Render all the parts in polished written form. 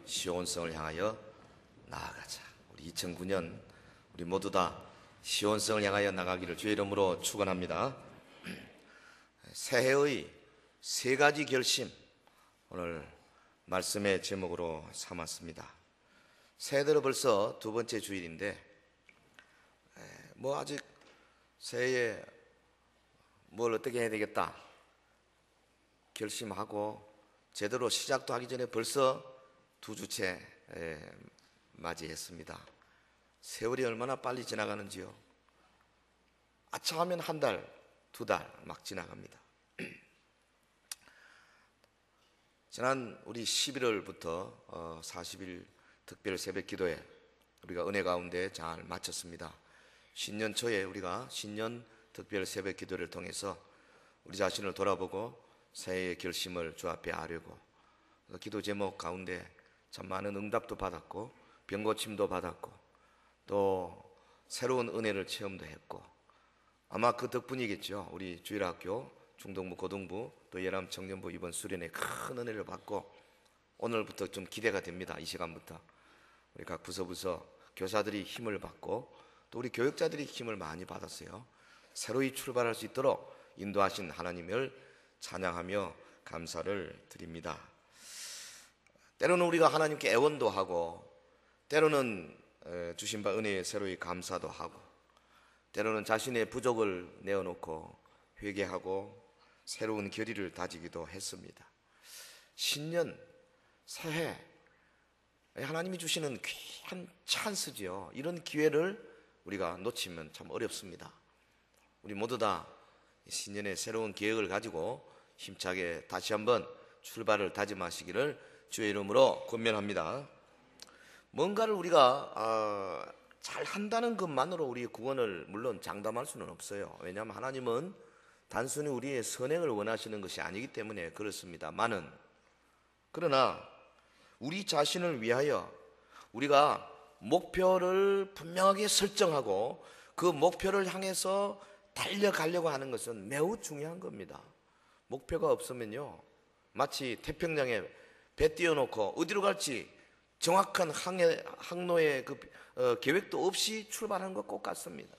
시온성을 향하여 나아가자. 우리 2009년 우리 모두 다 시온성을 향하여 나가기를 주의 이름으로 축원합니다. 새해의 세 가지 결심, 오늘 말씀의 제목으로 삼았습니다. 새해 들어 벌써 두 번째 주일인데 아직 새해에 뭘 어떻게 해야 되겠다 결심하고 제대로 시작도 하기 전에 벌써 두 주째 맞이했습니다. 세월이 얼마나 빨리 지나가는지요. 아차하면 한 달, 두 달 막 지나갑니다. 지난 우리 11월부터 40일 특별 새벽 기도회 우리가 은혜 가운데 잘 마쳤습니다. 신년 초에 우리가 신년 특별 새벽 기도를 통해서 우리 자신을 돌아보고 새해의 결심을 주 앞에 하려고 기도 제목 가운데 참 많은 응답도 받았고 병고침도 받았고 또 새로운 은혜를 체험도 했고 아마 그 덕분이겠죠. 우리 주일학교 중동부 고등부 또 예람 청년부 이번 수련회 큰 은혜를 받고 오늘부터 좀 기대가 됩니다. 이 시간부터 우리 각 부서 교사들이 힘을 받고 또 우리 교육자들이 힘을 많이 받았어요. 새로이 출발할 수 있도록 인도하신 하나님을 찬양하며 감사를 드립니다. 때로는 우리가 하나님께 애원도 하고 때로는 주신 바 은혜에 새로이 감사도 하고 때로는 자신의 부족을 내어놓고 회개하고 새로운 결의를 다지기도 했습니다. 신년 새해 하나님이 주시는 귀한 찬스지요. 이런 기회를 우리가 놓치면 참 어렵습니다. 우리 모두 다 신년에 새로운 계획을 가지고 힘차게 다시 한번 출발을 다짐하시기를 주의 이름으로 권면합니다. 뭔가를 우리가 잘 한다는 것만으로 우리의 구원을 물론 장담할 수는 없어요. 왜냐하면 하나님은 단순히 우리의 선행을 원하시는 것이 아니기 때문에 그렇습니다만은 그러나 우리 자신을 위하여 우리가 목표를 분명하게 설정하고 그 목표를 향해서 달려가려고 하는 것은 매우 중요한 겁니다. 목표가 없으면요 마치 태평양에 배 띄워놓고 어디로 갈지 정확한 항로의 계획도 없이 출발하는 것 꼭 같습니다.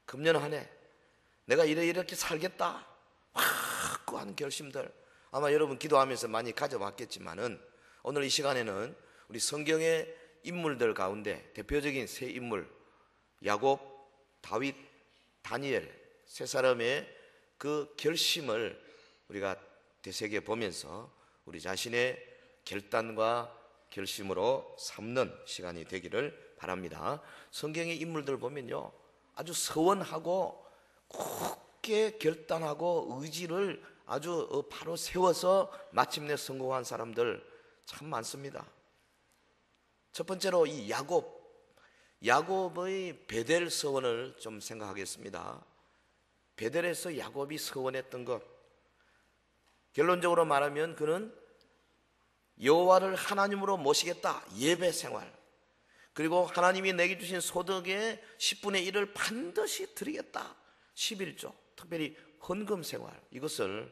금년 한 해 내가 이렇게 살겠다 확고한 결심들 아마 여러분 기도하면서 많이 가져봤겠지만은 오늘 이 시간에는 우리 성경의 인물들 가운데 대표적인 세 인물 야곱, 다윗, 다니엘 세 사람의 그 결심을 우리가 되새겨 보면서 우리 자신의 결단과 결심으로 삼는 시간이 되기를 바랍니다. 성경의 인물들 보면요 아주 서원하고 굳게 결단하고 의지를 아주 바로 세워서 마침내 성공한 사람들 참 많습니다. 첫 번째로 이 야곱의 베델 서원을 좀 생각하겠습니다. 베델에서 야곱이 서원했던 것 결론적으로 말하면 그는 여호와를 하나님으로 모시겠다 예배 생활 그리고 하나님이 내게 주신 소득의 10분의 1을 반드시 드리겠다 11조 특별히 헌금 생활 이것을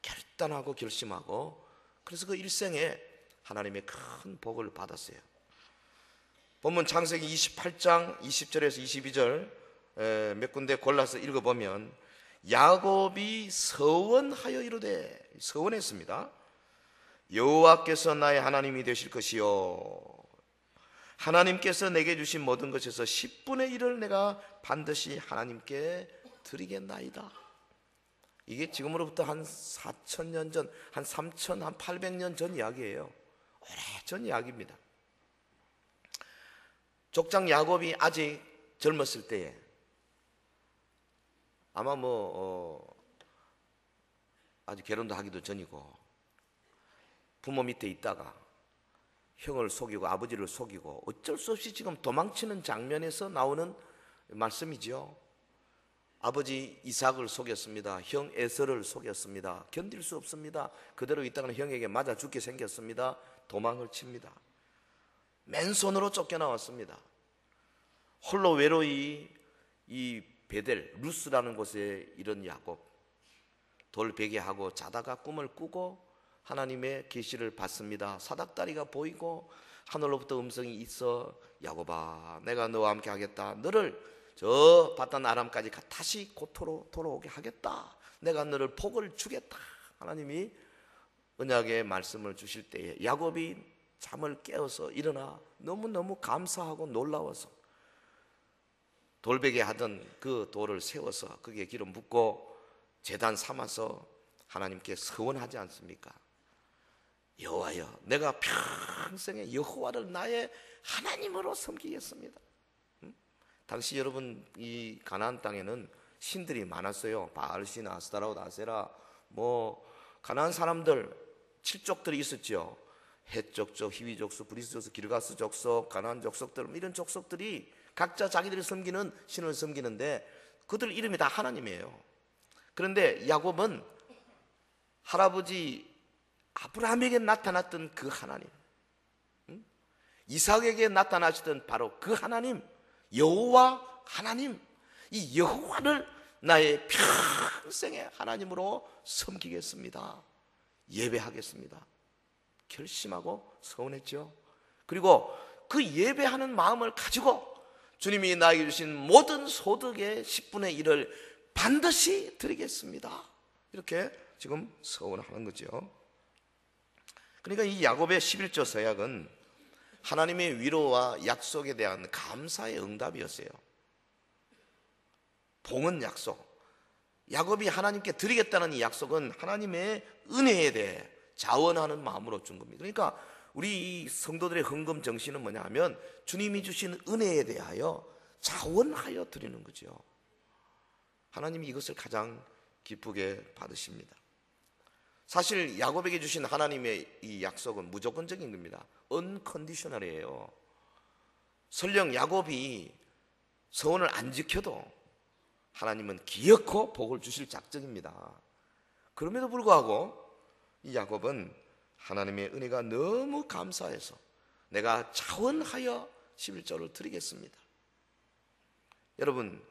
결단하고 결심하고 그래서 그 일생에 하나님의 큰 복을 받았어요. 본문 창세기 28장 20절에서 22절 몇 군데 골라서 읽어보면 야곱이 서원하여 이르되 서원했습니다. 여호와께서 나의 하나님이 되실 것이요 하나님께서 내게 주신 모든 것에서 10분의 1을 내가 반드시 하나님께 드리겠나이다. 이게 지금으로부터 한 4,000년 전, 한 3,000, 한 800년 전 이야기예요. 오래전 이야기입니다. 족장 야곱이 아직 젊었을 때에 아마 아직 결혼도 하기도 전이고 부모 밑에 있다가 형을 속이고 아버지를 속이고 어쩔 수 없이 지금 도망치는 장면에서 나오는 말씀이죠. 아버지 이삭을 속였습니다. 형 에서를 속였습니다. 견딜 수 없습니다. 그대로 있다가는 형에게 맞아 죽게 생겼습니다. 도망을 칩니다. 맨손으로 쫓겨나왔습니다. 홀로 외로이 이 베델 루스라는 곳에 이런 야곱 돌베개하고 자다가 꿈을 꾸고 하나님의 계시를 받습니다. 사닥다리가 보이고 하늘로부터 음성이 있어, 야곱아 내가 너와 함께 하겠다. 너를 저 바단 아람까지 다시 고토로 돌아오게 하겠다. 내가 너를 복을 주겠다. 하나님이 언약의 말씀을 주실 때에 야곱이 잠을 깨어서 일어나 너무너무 감사하고 놀라워서 돌베개 하던 그 돌을 세워서 거기에 기름 붓고 제단 삼아서 하나님께 서원하지 않습니까? 여호와여, 내가 평생에 여호와를 나의 하나님으로 섬기겠습니다. 당시 여러분 이 가나안 땅에는 신들이 많았어요. 바알신, 아스타롯, 아세라, 뭐 가나안 사람들 칠족들이 있었죠. 헷 족속, 히위 족속, 브리스 족속, 기르가스 족속, 가나안 족속들, 이런 족속들이 각자 자기들이 섬기는 신을 섬기는데 그들 이름이 다 하나님이에요. 그런데 야곱은 할아버지 아브라함에게 나타났던 그 하나님, 이삭에게 나타나시던 바로 그 하나님, 여호와 하나님, 이 여호와를 나의 평생의 하나님으로 섬기겠습니다. 예배하겠습니다. 결심하고 서원했죠. 그리고 그 예배하는 마음을 가지고 주님이 나에게 주신 모든 소득의 10분의 1을 반드시 드리겠습니다. 이렇게 지금 서원하는 거죠. 그러니까 이 야곱의 11조 서약은 하나님의 위로와 약속에 대한 감사의 응답이었어요. 봉헌 약속, 야곱이 하나님께 드리겠다는 이 약속은 하나님의 은혜에 대해 자원하는 마음으로 준 겁니다. 그러니까 우리 성도들의 헌금 정신은 뭐냐 하면 주님이 주신 은혜에 대하여 자원하여 드리는 거죠. 하나님이 이것을 가장 기쁘게 받으십니다. 사실 야곱에게 주신 하나님의 이 약속은 무조건적인 겁니다. unconditional이에요. 설령 야곱이 서원을 안 지켜도 하나님은 기어코 복을 주실 작정입니다. 그럼에도 불구하고 이 야곱은 하나님의 은혜가 너무 감사해서 내가 자원하여 11조를 드리겠습니다. 여러분,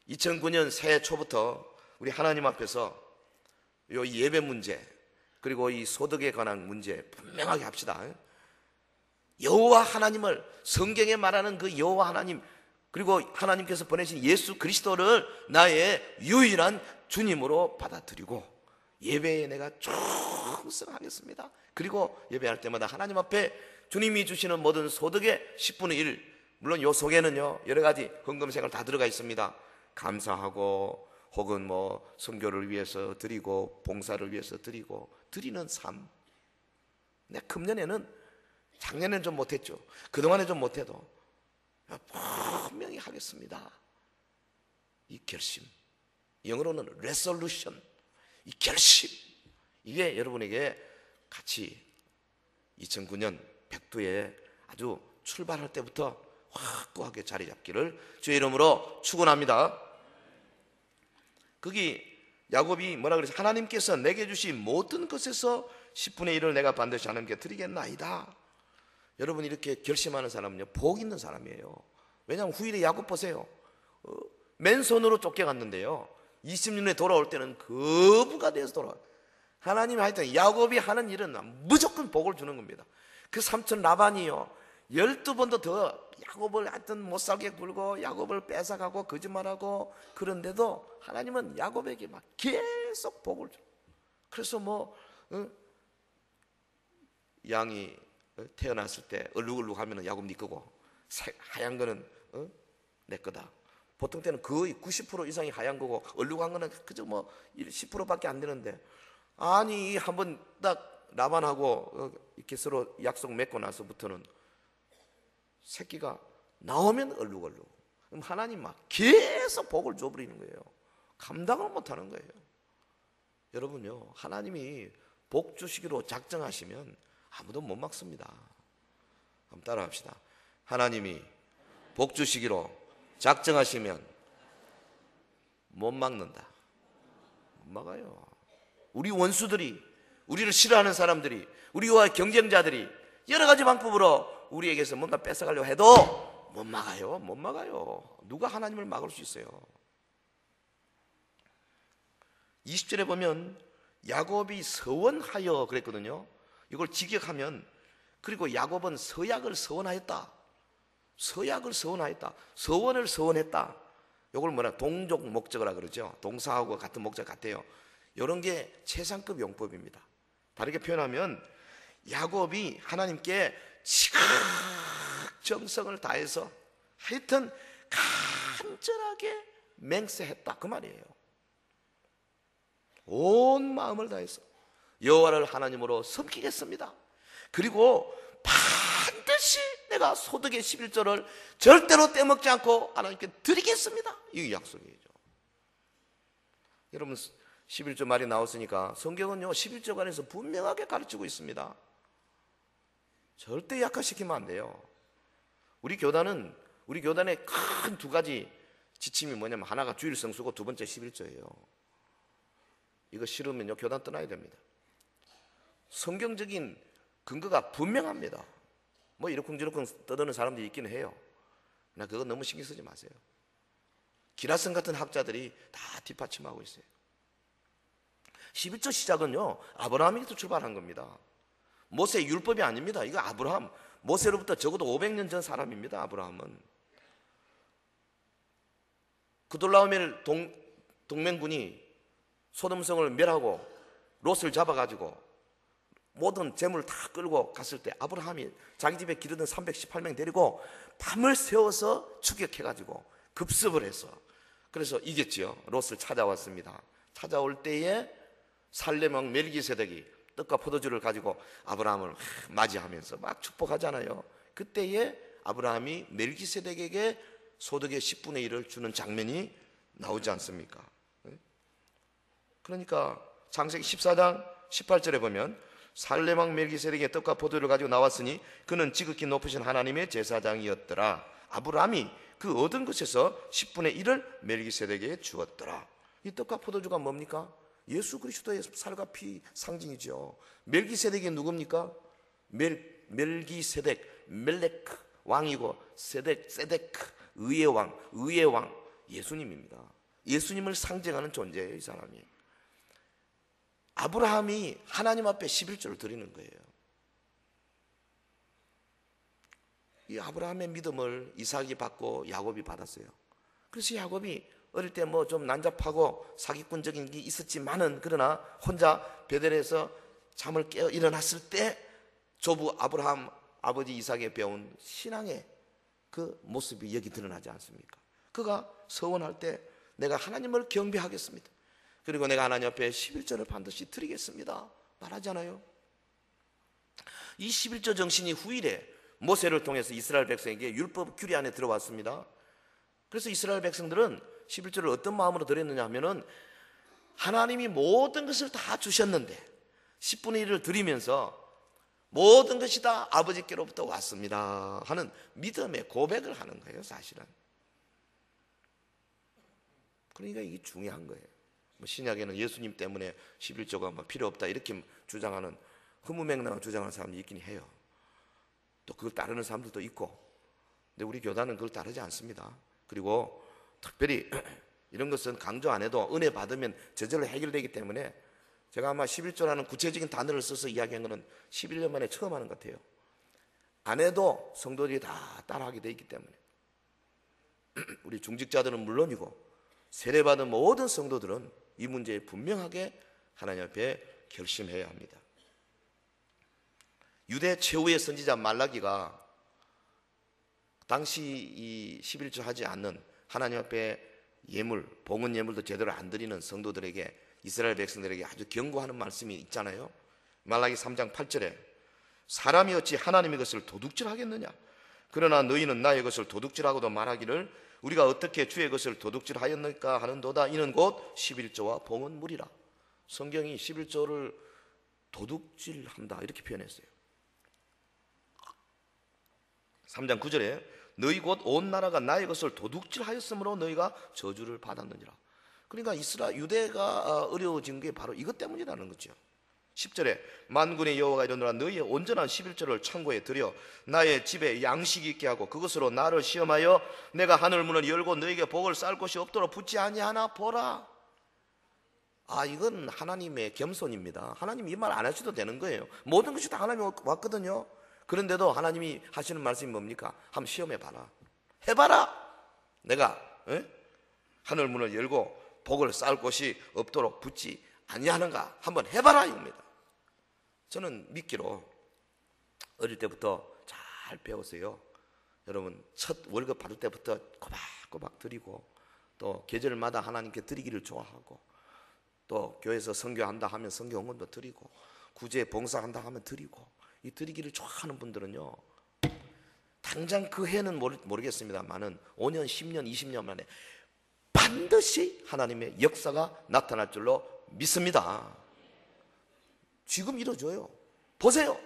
2009년 새해 초부터 우리 하나님 앞에서 이 예배 문제, 그리고 이 소득에 관한 문제 분명하게 합시다. 여호와 하나님을, 성경에 말하는 그 여호와 하나님, 그리고 하나님께서 보내신 예수 그리스도를 나의 유일한 주님으로 받아들이고 예배에 내가 충성하겠습니다. 그리고 예배할 때마다 하나님 앞에 주님이 주시는 모든 소득의 10분의 1, 물론 요 속에는요 여러 가지 헌금 생활 다 들어가 있습니다. 감사하고 혹은 뭐 선교를 위해서 드리고 봉사를 위해서 드리고 드리는 삶. 내 금년에는, 작년에는 좀 못했죠. 그동안에 좀 못해도 분명히 하겠습니다. 이 결심, 영어로는 resolution, 이 결심, 이게 여러분에게 같이 2009년 백두에 아주 출발할 때부터 확고하게 자리 잡기를 주의 이름으로 축원합니다. 거기 야곱이 뭐라 그랬어요? 하나님께서 내게 주신 모든 것에서 10분의 1을 내가 반드시 하나님께 드리겠나이다. 여러분, 이렇게 결심하는 사람은요 복 있는 사람이에요. 왜냐하면 후일에 야곱 보세요. 맨손으로 쫓겨갔는데요 20년에 돌아올 때는 거부가 돼서 돌아와요. 하나님이 하여튼 야곱이 하는 일은 무조건 복을 주는 겁니다. 그 삼촌 라반이요 12번도 더 야곱을 하여튼 못살게 굴고 야곱을 뺏어가고 거짓말하고, 그런데도 하나님은 야곱에게 막 계속 복을 줘. 그래서 뭐 양이 태어났을 때 얼룩얼룩 하면 야곱 네 거고 하얀 거는 내 거다. 보통 때는 거의 90% 이상이 하얀 거고 얼룩한 거는 그저 뭐 10%밖에 안 되는데, 아니 한번 딱 라반하고 이렇게 서로 약속 맺고 나서부터는 새끼가 나오면 얼룩얼룩. 그럼 하나님 막 계속 복을 줘버리는 거예요. 감당을 못하는 거예요. 여러분요, 하나님이 복 주시기로 작정하시면 아무도 못 막습니다. 한번 따라합시다. 하나님이 복 주시기로 작정하시면 못 막는다. 못 막아요. 우리 원수들이, 우리를 싫어하는 사람들이, 우리와 경쟁자들이 여러 가지 방법으로 우리에게서 뭔가 뺏어가려고 해도 못 막아요. 못 막아요. 누가 하나님을 막을 수 있어요? 20절에 보면 야곱이 서원하여 그랬거든요. 이걸 직역하면, 그리고 야곱은 서약을 서원하였다. 서약을 서원하였다. 서원을 서원했다. 이걸 뭐라 동족 목적어라 그러죠. 동사하고 같은 목적 같아요. 이런 게 최상급 용법입니다. 다르게 표현하면 야곱이 하나님께 지극 정성을 다해서 하여튼 간절하게 맹세했다 그 말이에요. 온 마음을 다해서 여호와를 하나님으로 섬기겠습니다. 그리고 반드시 내가 소득의 11조를 절대로 떼먹지 않고 하나님께 드리겠습니다. 이 약속이죠. 여러분 11조 말이 나왔으니까 성경은요 11조 관해서 분명하게 가르치고 있습니다. 절대 약화시키면 안 돼요. 우리 교단의 큰 두 가지 지침이 뭐냐면, 하나가 주일 성수고 두 번째 11조예요. 이거 싫으면요 교단 떠나야 됩니다. 성경적인 근거가 분명합니다. 뭐 이러쿵저러쿵 떠드는 사람들이 있기는 해요. 나 그거 너무 신경 쓰지 마세요. 기라성 같은 학자들이 다 뒷받침하고 있어요. 11조 시작은요 아브라함에게서 출발한 겁니다. 모세 율법이 아닙니다. 이거 아브라함, 모세로부터 적어도 500년 전 사람입니다. 아브라함은 그돌라오멜 동맹군이 소돔성을 멸하고 롯을 잡아가지고 모든 재물을 다 끌고 갔을 때 아브라함이 자기 집에 기르던 318명 데리고 밤을 새워서 추격해가지고 급습을 해서, 그래서 이겼지요. 롯을 찾아왔습니다. 찾아올 때에 살렘왕 멜기세덱이 떡과 포도주를 가지고 아브라함을 맞이하면서 막 축복하잖아요. 그때에 아브라함이 멜기세덱에게 소득의 10분의 1을 주는 장면이 나오지 않습니까? 그러니까 창세기 14장 18절에 보면, 살렘왕 멜기세덱의 떡과 포도주를 가지고 나왔으니 그는 지극히 높으신 하나님의 제사장이었더라. 아브라함이 그 얻은 것에서 10분의 1을 멜기세덱에게 주었더라. 이 떡과 포도주가 뭡니까? 예수 그리스도의 살과 피 상징이죠. 멜기세덱이 누굽니까? 멜기세덱, 멜레크 왕이고, 세데크 의의 왕 예수님입니다. 예수님을 상징하는 존재예요, 이 사람이. 아브라함이 하나님 앞에 11조를 드리는 거예요. 이 아브라함의 믿음을 이삭이 받고 야곱이 받았어요. 그래서 야곱이 어릴 때 뭐 좀 난잡하고 사기꾼적인 게 있었지만은, 그러나 혼자 베델에서 잠을 깨어 일어났을 때 조부 아브라함 아버지 이삭에 배운 신앙의 그 모습이 여기 드러나지 않습니까? 그가 서원할 때 내가 하나님을 경배하겠습니다. 그리고 내가 하나님 앞에 11조를 반드시 드리겠습니다 말하잖아요. 이 11조 정신이 후일에 모세를 통해서 이스라엘 백성에게 율법 규례 안에 들어왔습니다. 그래서 이스라엘 백성들은 11조를 어떤 마음으로 드렸느냐 하면은, 하나님이 모든 것을 다 주셨는데 10분의 1을 드리면서 모든 것이 다 아버지께로부터 왔습니다 하는 믿음의 고백을 하는 거예요, 사실은. 그러니까 이게 중요한 거예요. 신약에는 예수님 때문에 11조가 필요 없다 이렇게 주장하는, 허무맹랑한 주장하는 사람이 있긴 해요. 또 그걸 따르는 사람들도 있고. 근데 우리 교단은 그걸 따르지 않습니다. 그리고 특별히 이런 것은 강조 안 해도 은혜 받으면 저절로 해결되기 때문에, 제가 아마 11조라는 구체적인 단어를 써서 이야기한 거는 11년 만에 처음 하는 것 같아요. 안 해도 성도들이 다 따라하게 돼 있기 때문에. 우리 중직자들은 물론이고 세례받은 모든 성도들은 이 문제에 분명하게 하나님 앞에 결심해야 합니다. 유대 최후의 선지자 말라기가 당시 이 11조 하지 않는, 하나님 앞에 예물, 봉헌 예물도 제대로 안 드리는 성도들에게, 이스라엘 백성들에게 아주 경고하는 말씀이 있잖아요. 말라기 3장 8절에 사람이 어찌 하나님의 것을 도둑질하겠느냐? 그러나 너희는 나의 것을 도둑질하고도 말하기를 우리가 어떻게 주의 것을 도둑질하였는가 하는도다. 이는 곧 11조와 봉헌물이라. 성경이 11조를 도둑질한다 이렇게 표현했어요. 3장 9절에 너희 곧 온 나라가 나의 것을 도둑질하였으므로 너희가 저주를 받았느니라. 그러니까 유대가 어려워진 게 바로 이것 때문이라는 거죠. 10절에 만군의 여호와가 이르노라 너희의 온전한 11조를 창고에 들여 나의 집에 양식이 있게 하고 그것으로 나를 시험하여 내가 하늘 문을 열고 너희에게 복을 쌀 곳이 없도록 붙지 아니하나 보라. 이건 하나님의 겸손입니다. 하나님 이 말 안 하셔도 되는 거예요. 모든 것이 다 하나님이 왔거든요. 그런데도 하나님이 하시는 말씀이 뭡니까? 한번 시험해봐라. 해봐라. 내가 하늘 문을 열고 복을 쌓을 곳이 없도록 붙지 아니하는가? 한번 해봐라 이겁니다. 저는 믿기로 어릴 때부터 잘 배웠어요. 여러분, 첫 월급 받을 때부터 꼬박꼬박 드리고, 또 계절마다 하나님께 드리기를 좋아하고, 또 교회에서 선교한다 하면 선교 헌금도 드리고, 구제 봉사한다 하면 드리고, 이 드리기를 좋아하는 분들은요, 당장 그 해는 모르겠습니다만은 5년, 10년, 20년 만에 반드시 하나님의 역사가 나타날 줄로 믿습니다. 지금 이루어져요. 보세요.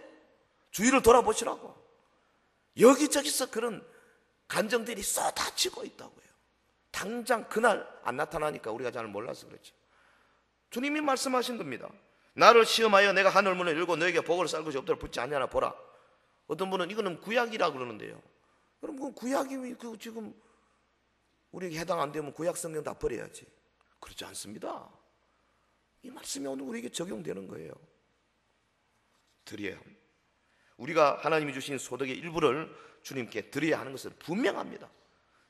주위를 돌아보시라고. 여기저기서 그런 간정들이 쏟아지고 있다고요. 당장 그날 안 나타나니까 우리가 잘 몰라서 그렇죠. 주님이 말씀하신 겁니다. 나를 시험하여 내가 하늘 문을 열고 너에게 복을 쌓을 것이 없도록 붙지 않냐나 보라. 어떤 분은 이거는 구약이라 그러는데요. 여러분, 구약이 지금 우리에게 해당 안 되면 구약 성경 다 버려야지. 그렇지 않습니다. 이 말씀이 오늘 우리에게 적용되는 거예요. 드려야 합니다. 우리가 하나님이 주신 소득의 일부를 주님께 드려야 하는 것은 분명합니다.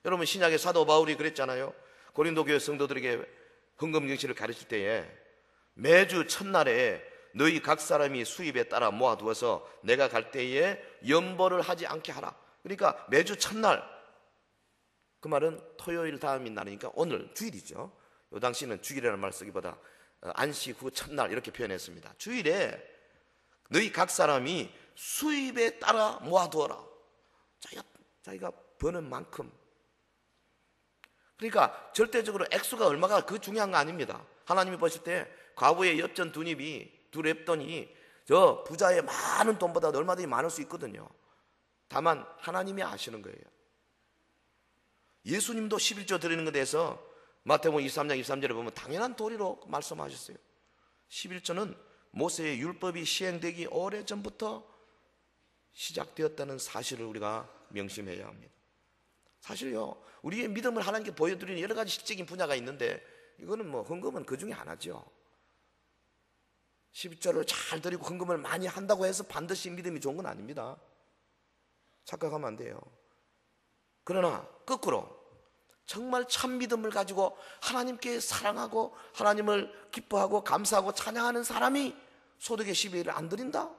여러분, 신약의 사도 바울이 그랬잖아요. 고린도 교회 성도들에게 헌금 정신을 가르칠 때에 매주 첫날에 너희 각 사람이 수입에 따라 모아두어서 내가 갈 때에 연보를 하지 않게 하라. 그러니까 매주 첫날, 그 말은 토요일 다음인 날이니까 오늘 주일이죠. 요 당시는 주일이라는 말 쓰기보다 안식 후 첫날 이렇게 표현했습니다. 주일에 너희 각 사람이 수입에 따라 모아두어라. 자기가 버는 만큼. 그러니까 절대적으로 액수가 얼마가 그 중요한 거 아닙니다. 하나님이 보실 때 과부의 엽전 두 랩돈이 저 부자의 많은 돈보다 얼마든지 많을 수 있거든요. 다만 하나님이 아시는 거예요. 예수님도 11조 드리는 것에 대해서 마태복음 23장 23절에 보면 당연한 도리로 말씀하셨어요. 11조는 모세의 율법이 시행되기 오래전부터 시작되었다는 사실을 우리가 명심해야 합니다. 사실요, 우리의 믿음을 하나님께 보여드리는 여러 가지 실적인 분야가 있는데 이거는 헌금은 그 중에 하나죠. 11조를 잘 드리고 헌금을 많이 한다고 해서 반드시 믿음이 좋은 건 아닙니다. 착각하면 안 돼요. 그러나 거꾸로 정말 참 믿음을 가지고 하나님께 사랑하고 하나님을 기뻐하고 감사하고 찬양하는 사람이 소득의 12일을 안 드린다?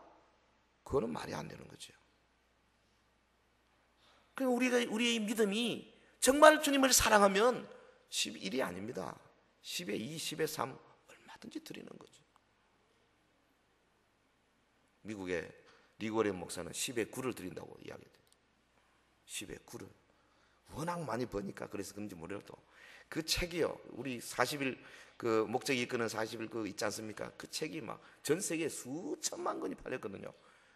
그거는 말이 안 되는 거죠. 우리의 믿음이 정말 주님을 사랑하면 11이 아닙니다. 10의 2, 10의 3 얼마든지 드리는 거죠. 미국의 리고렌 목사는 10의 9를 드린다고 이야기해요. 10의 9를. 워낙 많이 버니까 그래서 그런지 모르겠도 그 책이요, 우리 40일 그 목적이 이끄는 40일 그 있지 않습니까? 그 책이 막 전 세계에 수천만 권이 팔렸거든요.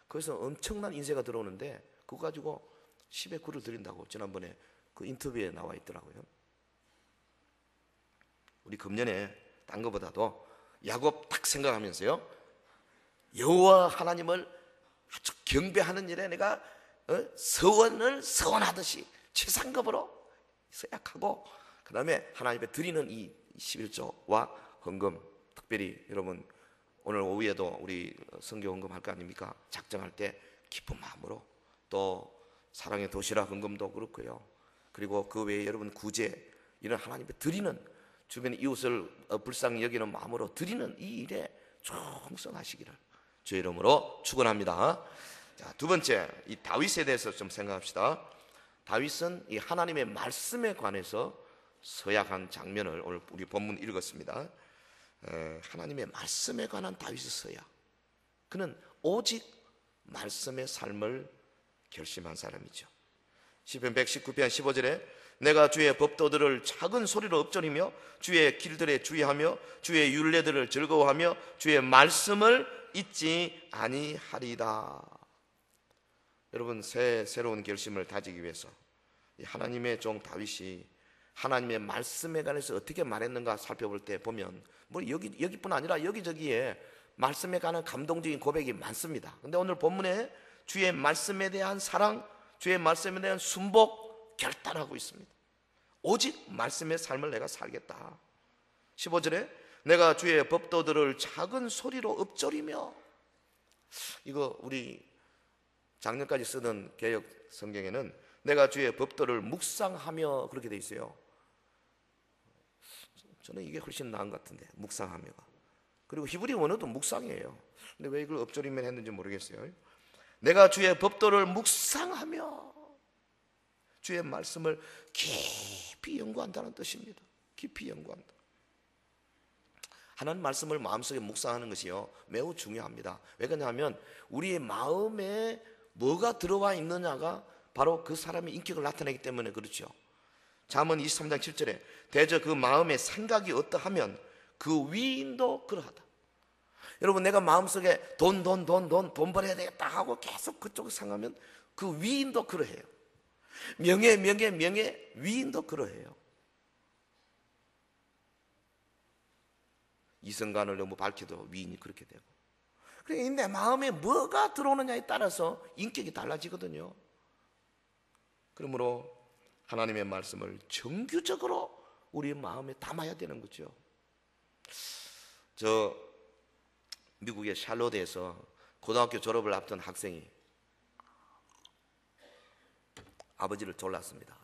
그래서 엄청난 인쇄가 들어오는데 그거 가지고 10의 9를 드린다고 지난번에 그 인터뷰에 나와 있더라고요. 우리 금년에 딴 것보다도 야곱 딱 생각하면서요, 여호와 하나님을 아주 경배하는 일에 내가 서원을 서원하듯이 최상급으로 서약하고, 그 다음에 하나님께 드리는 이 11조와 헌금, 특별히 여러분 오늘 오후에도 우리 선교 헌금 할 거 아닙니까? 작정할 때 기쁜 마음으로, 또 사랑의 도시락 헌금도 그렇고요. 그리고 그 외에 여러분 구제, 이런 하나님께 드리는, 주변 이웃을 불쌍히 여기는 마음으로 드리는 이 일에 충성하시기를 주의 이름으로 축원합니다. 자, 두 번째, 이 다윗에 대해서 좀 생각합시다. 다윗은 이 하나님의 말씀에 관해서 서약한 장면을 오늘 우리 본문 읽었습니다. 하나님의 말씀에 관한 다윗의 서약. 그는 오직 말씀의 삶을 결심한 사람이죠. 시편 119편 15절에 내가 주의 법도들을 작은 소리로 읊조리며 주의 길들에 주의하며 주의 율례들을 즐거워하며 주의 말씀을 잊지 아니하리다. 여러분, 새로운 결심을 다지기 위해서 하나님의 종 다윗이 하나님의 말씀에 관해서 어떻게 말했는가 살펴볼 때 보면 여기뿐 아니라 여기저기에 말씀에 관한 감동적인 고백이 많습니다. 근데 오늘 본문에 주의 말씀에 대한 사랑, 주의 말씀에 대한 순복 결단하고 있습니다. 오직 말씀의 삶을 내가 살겠다. 15절에 내가 주의 법도들을 작은 소리로 읊조리며. 이거 우리 작년까지 쓰던 개역 성경에는 내가 주의 법도를 묵상하며 그렇게 돼 있어요. 저는 이게 훨씬 나은 것 같은데, 묵상하며가. 그리고 히브리 원어도 묵상이에요. 근데 왜 이걸 읊조리며 했는지 모르겠어요. 내가 주의 법도를 묵상하며, 주의 말씀을 깊이 연구한다는 뜻입니다. 깊이 연구한다. 하나님 말씀을 마음속에 묵상하는 것이요 매우 중요합니다. 왜 그러냐면 우리의 마음에 뭐가 들어와 있느냐가 바로 그 사람의 인격을 나타내기 때문에 그렇죠. 잠언 23장 7절에 대저 그 마음의 생각이 어떠하면 그 위인도 그러하다. 여러분, 내가 마음속에 돈 벌어야 되겠다 하고 계속 그쪽을 생각하면 그 위인도 그러해요. 명예 위인도 그러해요. 이성관을 너무 밝혀도 위인이 그렇게 되고. 그러니까 내 마음에 뭐가 들어오느냐에 따라서 인격이 달라지거든요. 그러므로 하나님의 말씀을 정규적으로 우리 마음에 담아야 되는 거죠. 저 미국의 샬롯에서 고등학교 졸업을 앞둔 학생이 아버지를 졸랐습니다.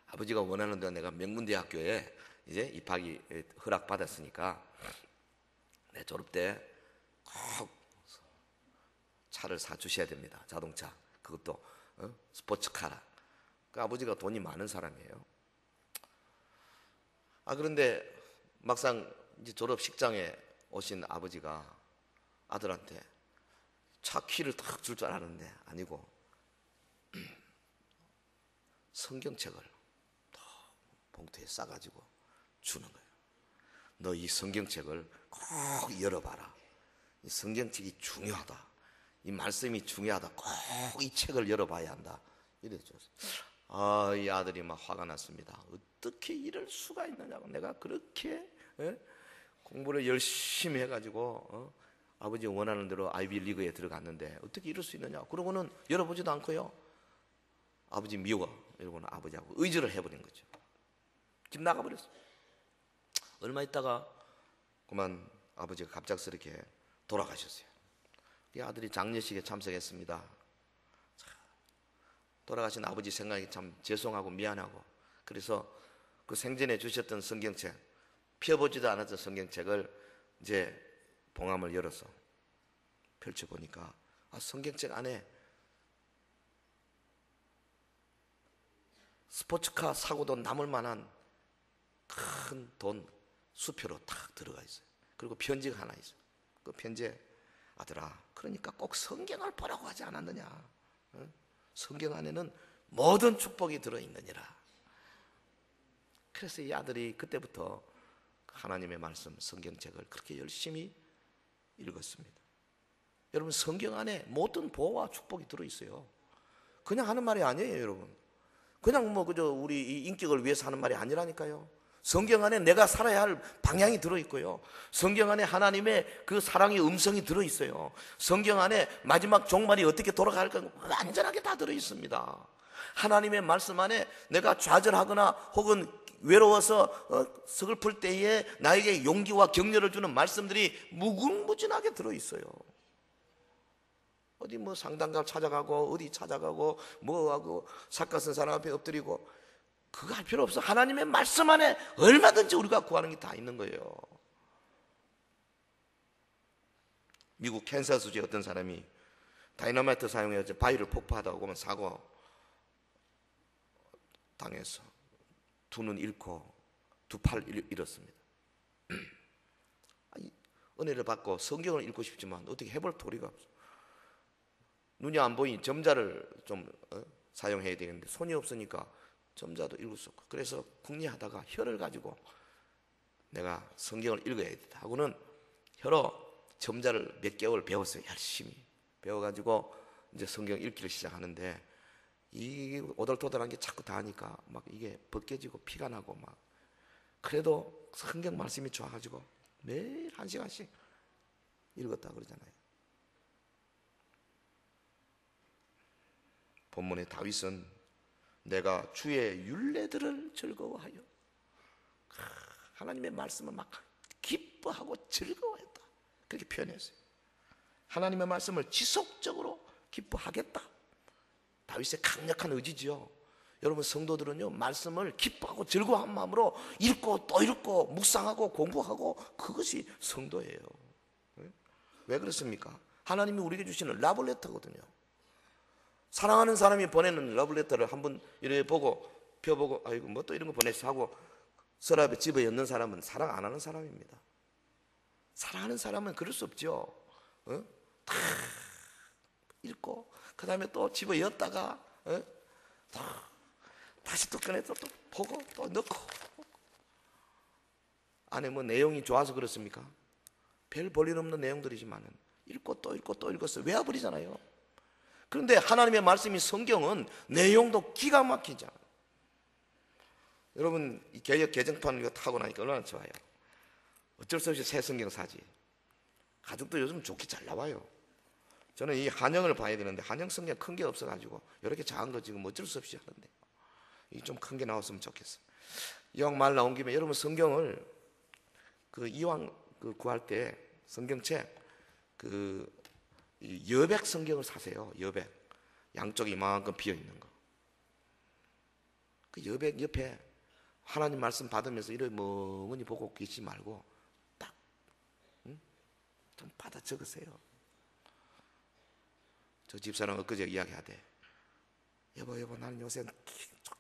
아버지가 원하는 대로 내가 명문대학교에 이제 입학이 허락받았으니까 내 졸업 때 꼭 차를 사주셔야 됩니다. 자동차. 그것도 스포츠카라. 그 아버지가 돈이 많은 사람이에요. 그런데 막상 이제 졸업식장에 오신 아버지가 아들한테 차 키를 딱 줄 줄 알았는데 아니고 성경책을 봉투에 싸가지고 주는 거예요. 너 이 성경책을 꼭 열어봐라. 이 성경책이 중요하다. 이 말씀이 중요하다. 꼭 이 책을 열어봐야 한다. 이랬죠. 이 아들이 막 화가 났습니다. 어떻게 이럴 수가 있느냐고. 내가 그렇게 공부를 열심히 해가지고 아버지 원하는 대로 아이비리그에 들어갔는데 어떻게 이럴 수 있느냐. 그러고는 열어보지도 않고요. 아버지 미워. 이러고는 아버지하고 의지를 해버린 거죠. 집 나가버렸어요. 얼마 있다가 그만 아버지가 갑작스럽게 돌아가셨어요. 이 아들이 장례식에 참석했습니다. 돌아가신 아버지 생각이 참 죄송하고 미안하고, 그래서 그 생전에 주셨던 성경책, 펴보지도 않았던 성경책을 이제 봉함을 열어서 펼쳐보니까 성경책 안에 스포츠카 사고도 남을 만한 큰 돈 수표로 탁 들어가 있어요. 그리고 편지가 하나 있어요. 그 편지에 아들아, 그러니까 꼭 성경을 보라고 하지 않았느냐. 성경 안에는 모든 축복이 들어있느니라. 그래서 이 아들이 그때부터 하나님의 말씀 성경책을 그렇게 열심히 읽었습니다. 여러분, 성경 안에 모든 보호와 축복이 들어있어요. 그냥 하는 말이 아니에요, 여러분. 그냥 그저 우리 이 인격을 위해서 하는 말이 아니라니까요. 성경 안에 내가 살아야 할 방향이 들어있고요. 성경 안에 하나님의 그 사랑의 음성이 들어있어요. 성경 안에 마지막 종말이 어떻게 돌아갈까 완전하게 다 들어있습니다. 하나님의 말씀 안에 내가 좌절하거나 혹은 외로워서 서글플 때에 나에게 용기와 격려를 주는 말씀들이 무궁무진하게 들어있어요. 어디 상담가 찾아가고 어디 찾아가고 뭐하고 사과 쓴 사람 앞에 엎드리고 그거 할 필요 없어. 하나님의 말씀 안에 얼마든지 우리가 구하는 게 다 있는 거예요. 미국 캔사스주의 어떤 사람이 다이너마이트 사용해서 바위를 폭파하다가 보면 사고 당해서 두 눈 잃고 두 팔 잃었습니다. 은혜를 받고 성경을 읽고 싶지만 어떻게 해볼 도리가 없어. 눈이 안 보이니 점자를 좀 사용해야 되겠는데 손이 없으니까 점자도 읽을 수 없고, 그래서 궁리하다가 혀를 가지고 내가 성경을 읽어야 겠다 하고는 혀로 점자를 몇 개월 배웠어요. 열심히 배워가지고 이제 성경 읽기를 시작하는데 이 오돌토돌한 게 자꾸 닿으니까 막 이게 벗겨지고 피가 나고 막, 그래도 성경 말씀이 좋아가지고 매일 1시간씩 읽었다 그러잖아요. 본문의 다윗은 내가 주의 율례들을 즐거워하여, 하나님의 말씀을 막 기뻐하고 즐거워했다. 그렇게 표현했어요. 하나님의 말씀을 지속적으로 기뻐하겠다. 다윗의 강력한 의지지요. 여러분 성도들은요, 말씀을 기뻐하고 즐거워한 마음으로 읽고 또 읽고 묵상하고 공부하고, 그것이 성도예요. 왜 그렇습니까? 하나님이 우리에게 주시는 러브레터거든요. 사랑하는 사람이 보내는 러브레터를 한번 이렇게 보고 펴보고, 아이고 뭐 또 이런 거 보냈어 하고 서랍에 집어 넣는 사람은 사랑 안 하는 사람입니다. 사랑하는 사람은 그럴 수 없죠. 다 읽고 그 다음에 또 집어 였다가 다시 또 꺼내서 또 보고 또 넣고. 안에 뭐 내용이 좋아서 그렇습니까? 별 볼일 없는 내용들이지만은 읽고 또 읽고 또 읽었어요. 외워버리잖아요. 그런데 하나님의 말씀이 성경은 내용도 기가 막히잖아요. 여러분 이 개역 개정판 이거 타고 나니까 얼마나 좋아요. 어쩔 수 없이 새 성경 사지. 가죽도 요즘 좋게 잘 나와요. 저는 이 한영을 봐야 되는데 한영 성경 큰 게 없어가지고 이렇게 작은 거 지금 어쩔 수 없이 하는데, 이 좀 큰 게 나왔으면 좋겠어. 이왕 말 나온 김에 여러분 성경을 이왕 구할 때 성경책 이 여백 성경을 사세요. 여백 양쪽이 이만큼 비어 있는 거. 그 여백 옆에 하나님 말씀 받으면서 이렇게 멍하니 보고 계시지 말고 딱 좀 받아 적으세요. 저 집사람 엊그제 이야기하대. 여보 나는 요새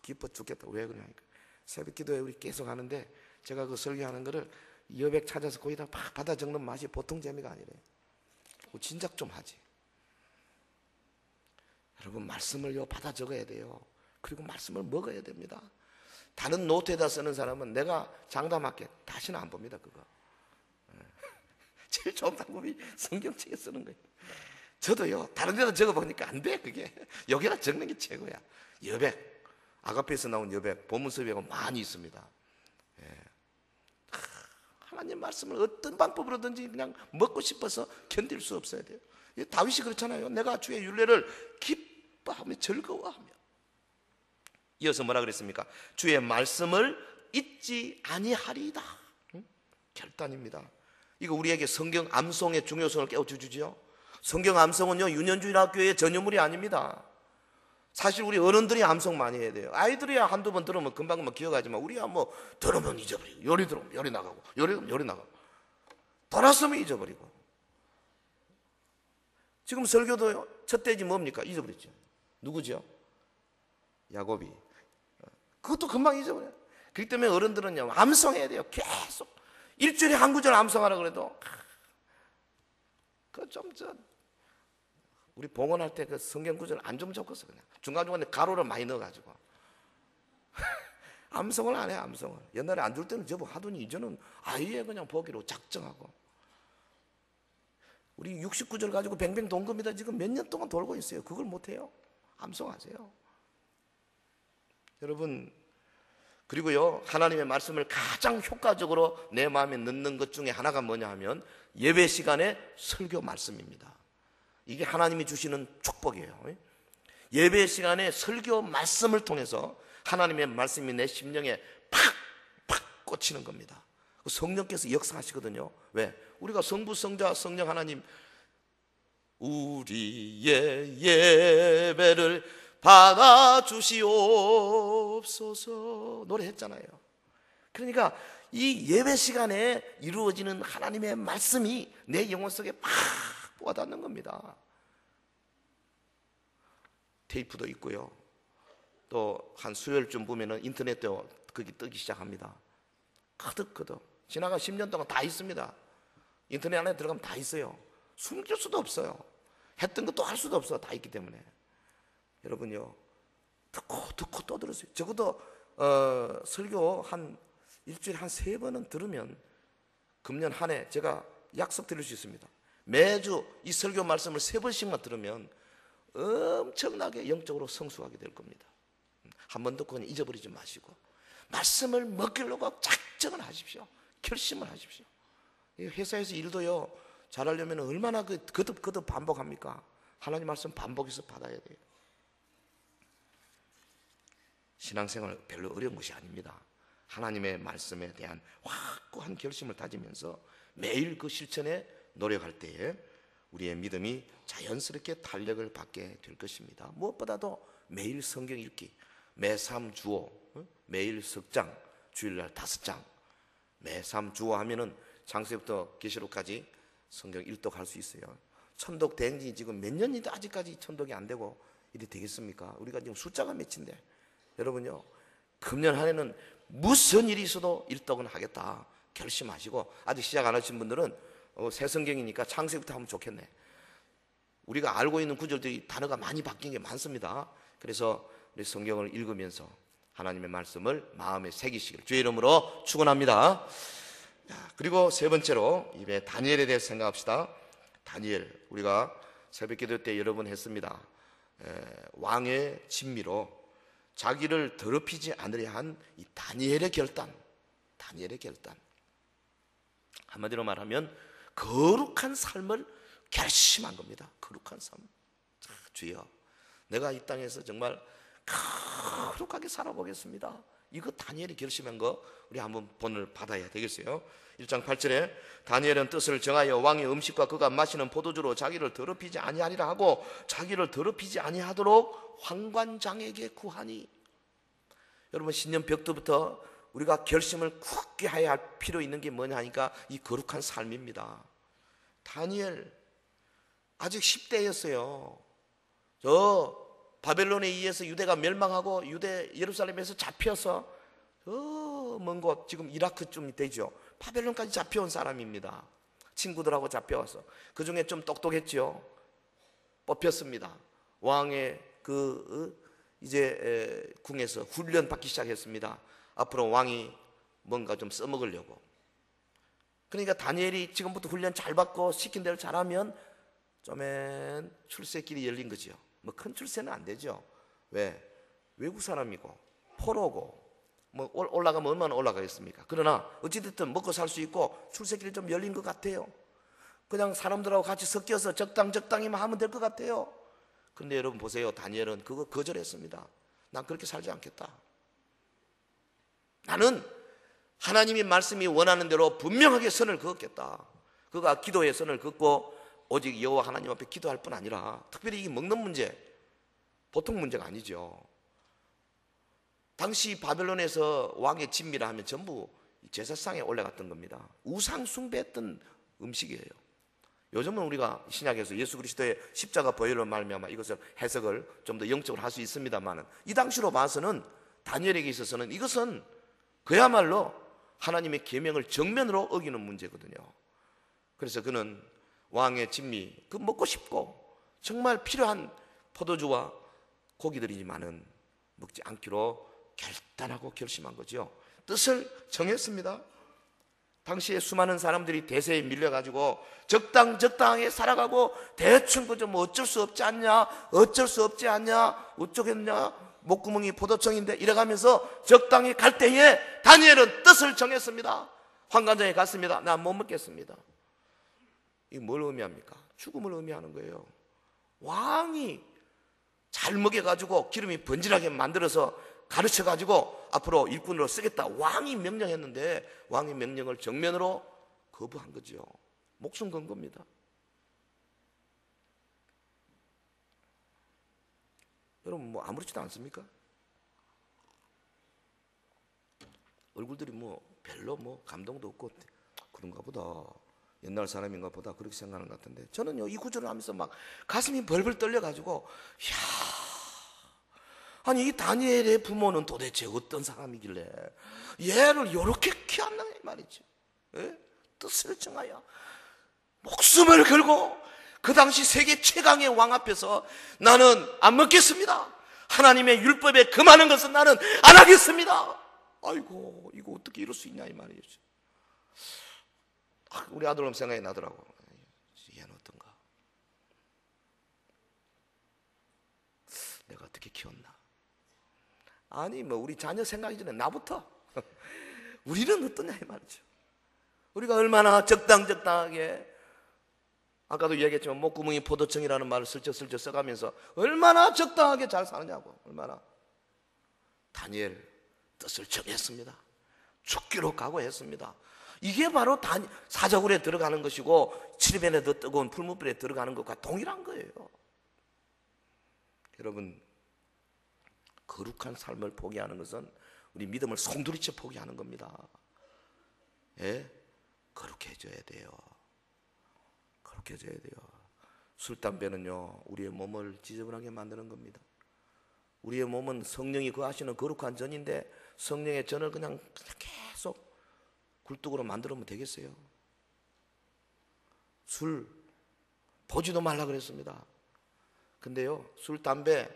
기뻐 죽겠다. 왜 그러냐니까 새벽 기도회 우리 계속 하는데 제가 그 설교하는 거를 여백 찾아서 거기다 막 받아 적는 맛이 보통 재미가 아니래. 진작 좀 하지. 여러분 말씀을요 받아 적어야 돼요. 그리고 말씀을 먹어야 됩니다. 다른 노트에다 쓰는 사람은 내가 장담할게 다시는 안 봅니다. 그거 제일 좋은 방법이 성경책에 쓰는 거예요. 저도요 다른 데다 적어보니까 안 돼. 그게 여기다 적는 게 최고야. 여백, 아가페에서 나온 여백, 본문서백은 많이 있습니다. 하나님 말씀을 어떤 방법으로든지 그냥 먹고 싶어서 견딜 수 없어야 돼요. 다윗이 그렇잖아요. 내가 주의 율례를 기뻐하며 즐거워하며. 이어서 뭐라 그랬습니까? 주의 말씀을 잊지 아니하리이다. 결단입니다. 이거 우리에게 성경 암송의 중요성을 깨우쳐주죠. 성경 암송은요 유년주일 학교의 전유물이 아닙니다. 사실 우리 어른들이 암송 많이 해야 돼요. 아이들이야 한두 번 들으면 금방 기억하지만 우리야 뭐 들으면 잊어버리고, 열이 들으면 열이 나가고, 열이 들으면 열이 나가고, 돌았으면 잊어버리고. 지금 설교도 첫 대지 뭡니까? 잊어버렸죠. 누구죠? 야곱이. 그것도 금방 잊어버려요. 그렇기 때문에 어른들은요 암송해야 돼요. 계속 일주일에 한 구절 암송하라 그래도 우리 봉헌할 때 그 성경 구절 안 좀 적었어. 그냥 중간중간에 가로를 많이 넣어가지고 암송을 안 해. 암송을 옛날에 안 줄 때는 저거 하더니 이제는 아예 그냥 보기로 작정하고. 우리 69절 가지고 뱅뱅 돈 겁니다. 지금 몇 년 동안 돌고 있어요. 그걸 못해요. 암송하세요. 여러분, 그리고요 하나님의 말씀을 가장 효과적으로 내 마음에 넣는 것 중에 하나가 뭐냐 하면 예배 시간에 설교 말씀입니다. 이게 하나님이 주시는 축복이에요. 예배 시간에 설교 말씀을 통해서 하나님의 말씀이 내 심령에 팍팍 꽂히는 겁니다. 성령께서 역사하시거든요. 왜? 우리가 성부, 성자, 성령 하나님 우리의 예배를 받아주시옵소서 노래했잖아요. 그러니까 이 예배 시간에 이루어지는 하나님의 말씀이 내 영혼 속에 팍 와닿는 겁니다. 테이프도 있고요. 또 한 수요일쯤 보면은 인터넷도 거기 뜨기 시작합니다. 커득커득 지나가 10년 동안 다 있습니다. 인터넷 안에 들어가면 다 있어요. 숨길 수도 없어요. 했던 것도 할 수도 없어. 다 있기 때문에. 여러분요 듣고 또 들으세요. 적어도 설교 한 일주일에 한 3번은 들으면 금년 한 해 제가 약속드릴 수 있습니다. 매주 이 설교 말씀을 3번씩만 들으면 엄청나게 영적으로 성숙하게 될 겁니다. 한 번 듣고 그냥 잊어버리지 마시고 말씀을 먹이려고 작정을 하십시오. 결심을 하십시오. 회사에서 일도요 잘하려면 얼마나 거듭 반복합니까? 하나님 말씀 반복해서 받아야 돼요. 신앙생활 별로 어려운 것이 아닙니다. 하나님의 말씀에 대한 확고한 결심을 다지면서 매일 그 실천에 노력할 때에 우리의 믿음이 자연스럽게 탄력을 받게 될 것입니다. 무엇보다도 매일 성경 읽기, 매삼 주오, 매일 석장, 주일날 5장, 매삼 주오 하면은 창세기부터 계시록까지 성경 일독할 수 있어요. 천독 된 지 지금 몇 년인데 아직까지 천독이 안 되고 이래 되겠습니까? 우리가 지금 숫자가 몇인데. 여러분요, 금년 한 해는 무슨 일이 있어도 일독은 하겠다 결심하시고, 아직 시작 안 하신 분들은 새 성경이니까 창세기부터 하면 좋겠네. 우리가 알고 있는 구절들이 단어가 많이 바뀐 게 많습니다. 그래서 우리 성경을 읽으면서 하나님의 말씀을 마음에 새기시길 주의 이름으로 축원합니다. 그리고 세 번째로 이번에 다니엘에 대해서 생각합시다. 다니엘, 우리가 새벽기도 때 여러 번 했습니다. 왕의 진미로 자기를 더럽히지 않으려 한 이 다니엘의 결단, 다니엘의 결단. 한마디로 말하면 거룩한 삶을 결심한 겁니다. 거룩한 삶. 주여, 내가 이 땅에서 정말 거룩하게 살아보겠습니다. 이거 다니엘이 결심한 거 우리 한번 본을 받아야 되겠어요. 1장 8절에 다니엘은 뜻을 정하여 왕의 음식과 그가 마시는 포도주로 자기를 더럽히지 아니하리라 하고 자기를 더럽히지 아니하도록 환관장에게 구하니. 여러분, 신년 벽두부터 우리가 결심을 굳게 해야 할 필요 있는 게 뭐냐 하니까 이 거룩한 삶입니다. 다니엘 아직 10대였어요. 저 바벨론에 의해서 유대가 멸망하고 유대 예루살렘에서 잡혀서 먼 곳, 지금 이라크쯤 되죠. 바벨론까지 잡혀온 사람입니다. 친구들하고 잡혀와서 그 중에 좀 똑똑했죠. 뽑혔습니다. 왕의 이제 궁에서 훈련 받기 시작했습니다. 앞으로 왕이 뭔가 좀 써먹으려고. 그러니까 다니엘이 지금부터 훈련 잘 받고 시킨 대로 잘하면 좀엔 출세길이 열린 거죠. 뭐 큰 출세는 안 되죠. 왜? 외국 사람이고 포로고 뭐 올라가면 얼마나 올라가겠습니까? 그러나 어찌됐든 먹고 살 수 있고 출세길이 좀 열린 것 같아요. 그냥 사람들하고 같이 섞여서 적당히만 하면 될 것 같아요. 그런데 여러분 보세요. 다니엘은 그거 거절했습니다. 난 그렇게 살지 않겠다. 나는 하나님의 말씀이 원하는 대로 분명하게 선을 그었겠다. 그가 기도의 선을 긋고 오직 여호와 하나님 앞에 기도할 뿐 아니라, 특별히 이 먹는 문제, 보통 문제가 아니죠. 당시 바벨론에서 왕의 진미라 하면 전부 제사상에 올라갔던 겁니다. 우상 숭배했던 음식이에요. 요즘은 우리가 신약에서 예수 그리스도의 십자가 보혈로 말미암아 이것을 해석을 좀 더 영적으로 할 수 있습니다만, 이 당시로 봐서는 다니엘에게 있어서는 이것은 그야말로 하나님의 계명을 정면으로 어기는 문제거든요. 그래서 그는 왕의 진미, 그 먹고 싶고 정말 필요한 포도주와 고기들이지만은 먹지 않기로 결단하고 결심한 거죠. 뜻을 정했습니다. 당시에 수많은 사람들이 대세에 밀려가지고 적당하게 살아가고 대충 그저 뭐 어쩔 수 없지 않냐, 어쩌겠냐, 목구멍이 포도청인데 이래가면서 적당히 갈 때에 다니엘은 뜻을 정했습니다. 환관장에 갔습니다. 나 못 먹겠습니다. 이게 뭘 의미합니까? 죽음을 의미하는 거예요. 왕이 잘 먹여가지고 기름이 번질하게 만들어서 가르쳐가지고 앞으로 일꾼으로 쓰겠다. 왕이 명령했는데 왕의 명령을 정면으로 거부한 거죠. 목숨 건 겁니다. 여러분 뭐 아무렇지도 않습니까? 얼굴들이 뭐 별로 뭐 감동도 없고 그런가 보다, 옛날 사람인가 보다 그렇게 생각하는 것 같은데, 저는요 이 구절을 하면서 막 가슴이 벌벌 떨려가지고, 이야, 아니 이 다니엘의 부모는 도대체 어떤 사람이길래 얘를 이렇게 키웠나 말이죠. 예? 뜻을 정하여 목숨을 걸고 그 당시 세계 최강의 왕 앞에서 나는 안 먹겠습니다. 하나님의 율법에 금하는 것은 나는 안 하겠습니다. 아이고, 이거 어떻게 이럴 수 있냐 이 말이죠. 우리 아들 놈 생각이 나더라고. 얘는 어떤가? 내가 어떻게 키웠나? 아니 뭐 우리 자녀 생각이 전에 나부터 우리는 어떠냐 이 말이죠. 우리가 얼마나 적당하게, 아까도 이야기했지만 목구멍이 포도청이라는 말을 슬쩍슬쩍 써가면서 얼마나 적당하게 잘 사느냐고. 얼마나. 다니엘 뜻을 정했습니다. 죽기로 각오했습니다. 이게 바로 사자굴에 들어가는 것이고 칠변에 더 뜨거운 풀무불에 들어가는 것과 동일한 거예요. 여러분, 거룩한 삶을 포기하는 것은 우리 믿음을 송두리째 포기하는 겁니다. 예? 거룩해져야 돼요. 거룩해져야 돼요. 술, 담배는요, 우리의 몸을 지저분하게 만드는 겁니다. 우리의 몸은 성령이 거하시는 거룩한 전인데 성령의 전을 그냥 계속 굴뚝으로 만들면 되겠어요? 술 보지도 말라 그랬습니다. 근데요, 술, 담배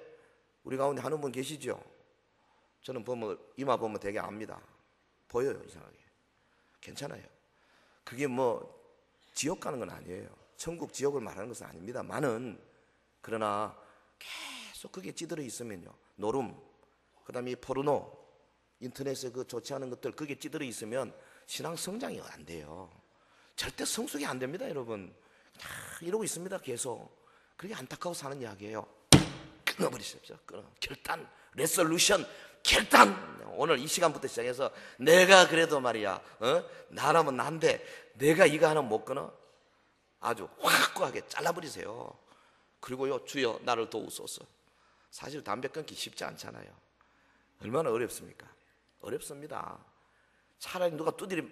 우리 가운데 하는 분 계시죠? 저는 보면 이마 보면 되게 압니다. 보여요, 이상하게. 괜찮아요. 그게 뭐 지옥 가는 건 아니에요. 천국 지옥을 말하는 것은 아닙니다만은, 그러나 계속 그게 찌들어 있으면요, 노름, 그 다음에 이 포르노, 인터넷에 그 좋지 않은 것들, 그게 찌들어 있으면 신앙 성장이 안 돼요. 절대 성숙이 안 됩니다, 여러분. 이러고 있습니다, 계속. 그게 안타까워 사는 이야기예요. 끊어버리십시오. 결단, 레솔루션, 결단. 오늘 이 시간부터 시작해서 내가 그래도 말이야, 나라면 난데 내가 이거 하나 못 끊어? 아주 확고하게 잘라버리세요. 그리고요, 주여 나를 도우소서. 사실 담배 끊기 쉽지 않잖아요. 얼마나 어렵습니까? 어렵습니다. 차라리 누가 두드려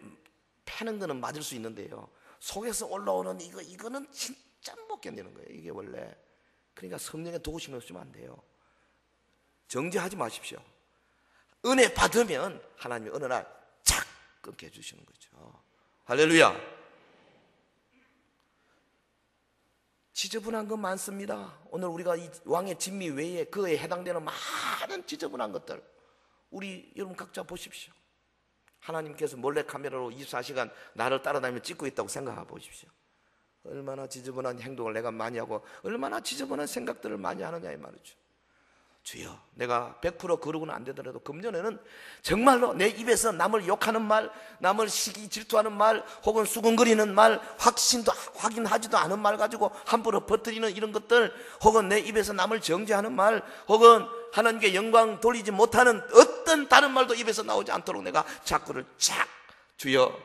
패는 거는 맞을 수 있는데요, 속에서 올라오는 이거는 진짜 못 견디는 거예요. 이게 원래. 그러니까 성령의 도우심이 없으면 안 돼요. 정죄하지 마십시오. 은혜 받으면 하나님이 어느 날 착 끊게 해주시는 거죠. 할렐루야. 지저분한 거 많습니다. 오늘 우리가 이 왕의 진미 외에 그에 해당되는 많은 지저분한 것들, 우리 여러분 각자 보십시오. 하나님께서 몰래 카메라로 24시간 나를 따라다니며 찍고 있다고 생각해 보십시오. 얼마나 지저분한 행동을 내가 많이 하고 얼마나 지저분한 생각들을 많이 하느냐 이 말이죠. 주여, 내가 100% 거룩은 안 되더라도 금년에는 정말로 내 입에서 남을 욕하는 말, 남을 시기 질투하는 말, 혹은 수근거리는 말, 확인하지도 않은 말 가지고 함부로 퍼뜨리는 이런 것들, 혹은 내 입에서 남을 정죄하는 말, 혹은 하나님께 영광 돌리지 못하는 어떤 다른 말도 입에서 나오지 않도록 내가 자꾸를 쫙, 주여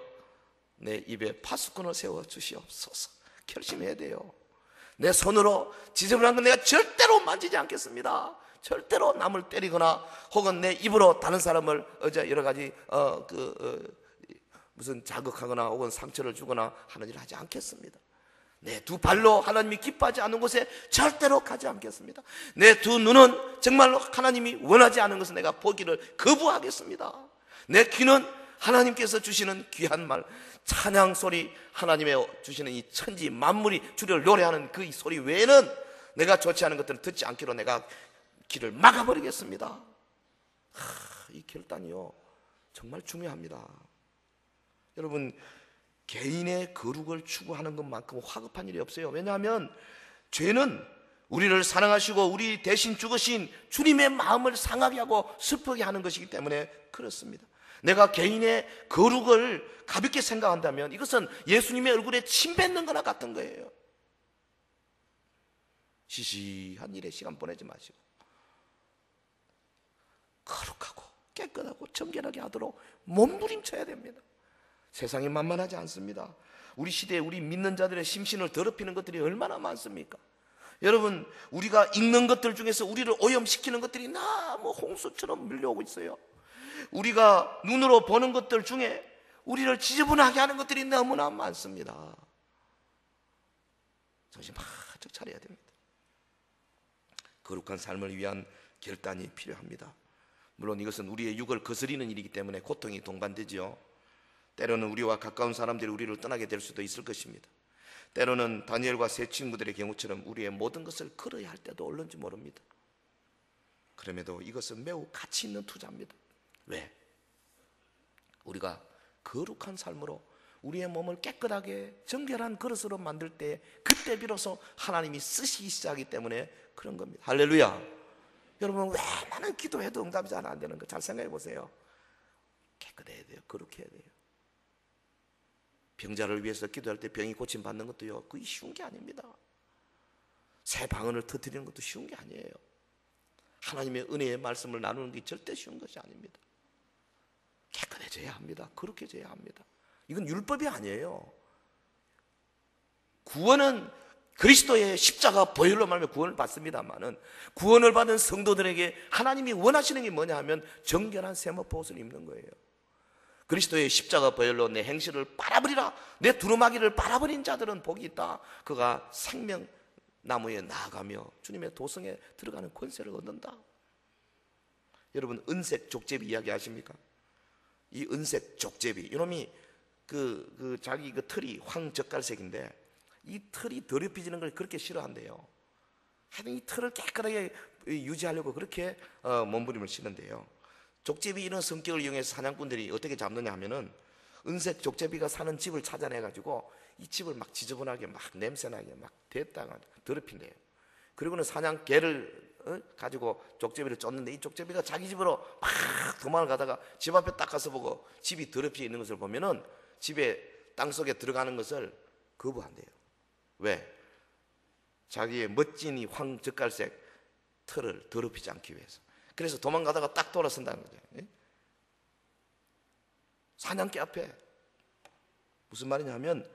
내 입에 파수꾼을 세워 주시옵소서. 결심해야 돼요. 내 손으로 지저분한 건 내가 절대로 만지지 않겠습니다. 절대로 남을 때리거나 혹은 내 입으로 다른 사람을 여러 가지 무슨 자극하거나 혹은 상처를 주거나 하는 일을 하지 않겠습니다. 내 두 발로 하나님이 기뻐하지 않는 곳에 절대로 가지 않겠습니다. 내 두 눈은 정말로 하나님이 원하지 않은 것을 내가 보기를 거부하겠습니다. 내 귀는 하나님께서 주시는 귀한 말, 찬양 소리, 하나님의 주시는 이 천지 만물이 주를 노래하는 그 소리 외에는 내가 좋지 않은 것들을 듣지 않기로 내가 길을 막아버리겠습니다. 이 결단이요, 정말 중요합니다. 여러분, 개인의 거룩을 추구하는 것만큼 화급한 일이 없어요. 왜냐하면 죄는 우리를 사랑하시고 우리 대신 죽으신 주님의 마음을 상하게 하고 슬프게 하는 것이기 때문에 그렇습니다. 내가 개인의 거룩을 가볍게 생각한다면 이것은 예수님의 얼굴에 침 뱉는 거나 같은 거예요. 시시한 일에 시간 보내지 마시고 거룩하고 깨끗하고 정결하게 하도록 몸부림쳐야 됩니다. 세상이 만만하지 않습니다. 우리 시대에 우리 믿는 자들의 심신을 더럽히는 것들이 얼마나 많습니까? 여러분, 우리가 읽는 것들 중에서 우리를 오염시키는 것들이 너무 홍수처럼 밀려오고 있어요. 우리가 눈으로 보는 것들 중에 우리를 지저분하게 하는 것들이 너무나 많습니다. 정신 바짝 차려야 됩니다. 거룩한 삶을 위한 결단이 필요합니다. 물론 이것은 우리의 육을 거스리는 일이기 때문에 고통이 동반되지요. 때로는 우리와 가까운 사람들이 우리를 떠나게 될 수도 있을 것입니다. 때로는 다니엘과 세 친구들의 경우처럼 우리의 모든 것을 걸어야 할 때도 올는지 모릅니다. 그럼에도 이것은 매우 가치 있는 투자입니다. 왜? 우리가 거룩한 삶으로 우리의 몸을 깨끗하게 정결한 그릇으로 만들 때 그때 비로소 하나님이 쓰시기 시작하기 때문에 그런 겁니다. 할렐루야. 여러분, 왜 나는 기도해도 응답이 잘 안 되는 거 잘 생각해 보세요. 깨끗해야 돼요. 거룩해야 돼요. 병자를 위해서 기도할 때 병이 고침받는 것도요, 그게 쉬운 게 아닙니다. 새 방언을 터뜨리는 것도 쉬운 게 아니에요. 하나님의 은혜의 말씀을 나누는 게 절대 쉬운 것이 아닙니다. 깨끗해져야 합니다. 거룩해져야 합니다. 이건 율법이 아니에요. 구원은 그리스도의 십자가 보혈로 말하면 구원을 받습니다만은, 구원을 받은 성도들에게 하나님이 원하시는 게 뭐냐 하면 정결한 세마포 옷을 입는 거예요. 그리스도의 십자가 보혈로 내 행실을 빨아버리라, 내 두루마기를 빨아버린 자들은 복이 있다. 그가 생명나무에 나아가며 주님의 도성에 들어가는 권세를 얻는다. 여러분, 은색 족제비 이야기 아십니까? 이 은색 족제비, 이놈이 자기 털이 황젓갈색인데 이 털이 더럽혀지는 걸 그렇게 싫어한대요. 하여튼 이 털을 깨끗하게 유지하려고 그렇게 몸부림을 치는데요. 족제비 이런 성격을 이용해서 사냥꾼들이 어떻게 잡느냐 하면은, 은색 족제비가 사는 집을 찾아내가지고 이 집을 막 지저분하게 막 냄새나게 막 대다가 더럽힌대요. 그리고는 사냥개를 가지고 족제비를 쫓는데, 이 족제비가 자기 집으로 막 도망을 가다가 집 앞에 딱 가서 보고 집이 더럽혀 있는 것을 보면은 집에 땅속에 들어가는 것을 거부한대요. 왜? 자기의 멋진 이 황젓갈색 털을 더럽히지 않기 위해서. 그래서 도망가다가 딱 돌아선다는 거죠. 사냥개 앞에. 무슨 말이냐면,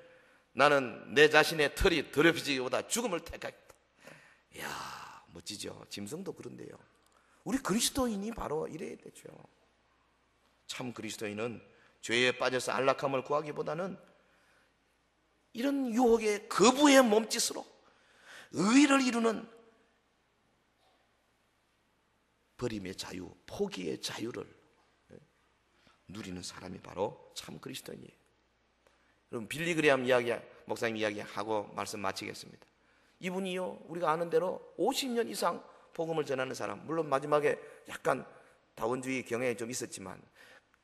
나는 내 자신의 털이 더럽히지기보다 죽음을 택하겠다. 이야, 멋지죠. 짐승도 그런데요. 우리 그리스도인이 바로 이래야 되죠. 참 그리스도인은 죄에 빠져서 안락함을 구하기보다는 이런 유혹의 거부의 몸짓으로 의를 이루는 버림의 자유, 포기의 자유를 누리는 사람이 바로 참 그리스도인이에요. 여러분, 빌리 그레함 목사님 이야기하고 말씀 마치겠습니다. 이분이요, 우리가 아는 대로 50년 이상 복음을 전하는 사람, 물론 마지막에 약간 다원주의 경향이 좀 있었지만